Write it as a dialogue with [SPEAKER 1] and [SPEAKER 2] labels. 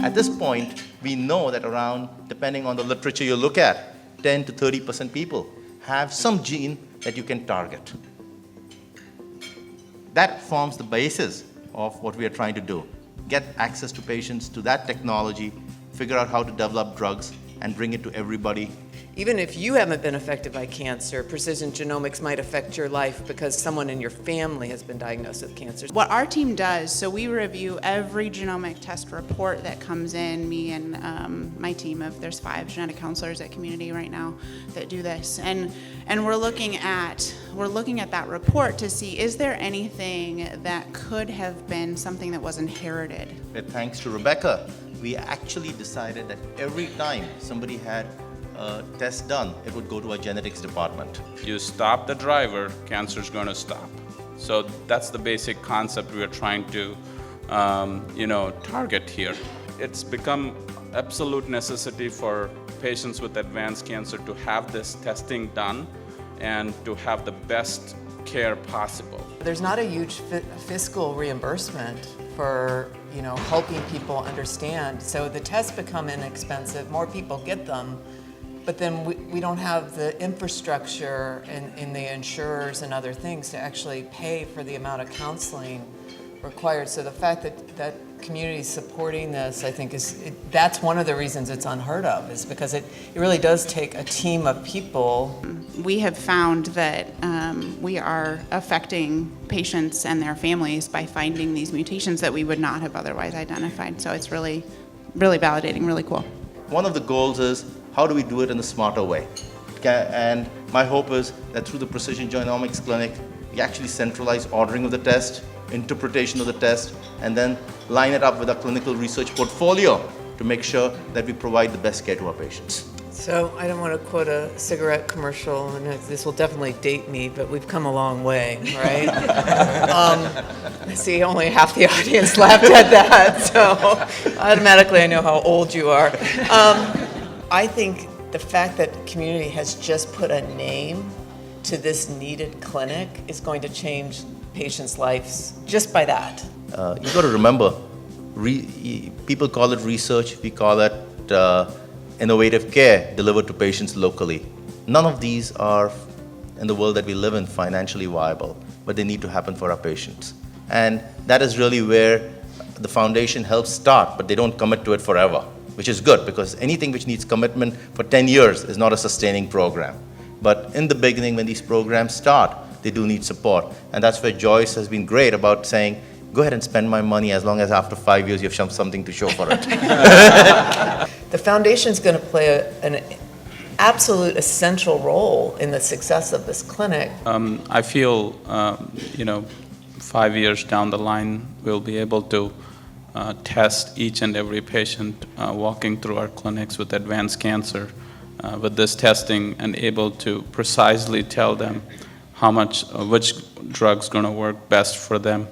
[SPEAKER 1] At this point, we know that around, depending on the literature you look at, 10 to 30% people have some gene that you can target. That forms the basis of what we are trying to do. Get access to patients to that technology, figure out how to develop drugs, and bring it to everybody.
[SPEAKER 2] Even if you haven't been affected by cancer, precision genomics might affect your life because someone in your family has been diagnosed with cancer.
[SPEAKER 3] What our team does, so we review every genomic test report that comes in, me and my team of, there's 5 genetic counselors at Community right now that do this. And we're looking at that report to see, is there anything that could have been something that was inherited?
[SPEAKER 1] But thanks to Rebecca, we actually decided that every time somebody had a test done, it would go to our genetics department.
[SPEAKER 4] You stop the driver, cancer's going to stop. So that's the basic concept we are trying to, target here. It's become absolute necessity for patients with advanced cancer to have this testing done and to have the best care possible.
[SPEAKER 2] There's not a huge fiscal reimbursement for helping people understand. So the tests become inexpensive, more people get them, but then we don't have the infrastructure in the insurers and other things to actually pay for the amount of counseling required. So the fact that community is supporting this, I think, that's one of the reasons it's unheard of, is because it really does take a team of people.
[SPEAKER 3] We have found that we are affecting patients and their families by finding these mutations that we would not have otherwise identified. So it's really, really validating, really cool.
[SPEAKER 1] One of the goals is, how do we do it in a smarter way? And my hope is that through the Precision Genomics Clinic, we actually centralize ordering of the test, interpretation of the test, and then line it up with our clinical research portfolio to make sure that we provide the best care to our patients.
[SPEAKER 2] So I don't want to quote a cigarette commercial, and this will definitely date me, but we've come a long way, right? I see only half the audience laughed at that, so automatically I know how old you are. I think the fact that Community has just put a name to this needed clinic is going to change patients' lives just by that.
[SPEAKER 1] You got to remember, people call it research, we call it innovative care delivered to patients locally. None of these are, in the world that we live in, financially viable, but they need to happen for our patients. And that is really where the foundation helps start, but they don't commit to it forever, which is good, because anything which needs commitment for 10 years is not a sustaining program. But in the beginning, when these programs start, they do need support. And that's where Joyce has been great about saying, go ahead and spend my money as long as after 5 years you've shown something to show for it.
[SPEAKER 2] The foundation's going to play an absolute essential role in the success of this clinic.
[SPEAKER 4] I feel, 5 years down the line, we'll be able to test each and every patient walking through our clinics with advanced cancer with this testing, and able to precisely tell them which drug's going to work best for them.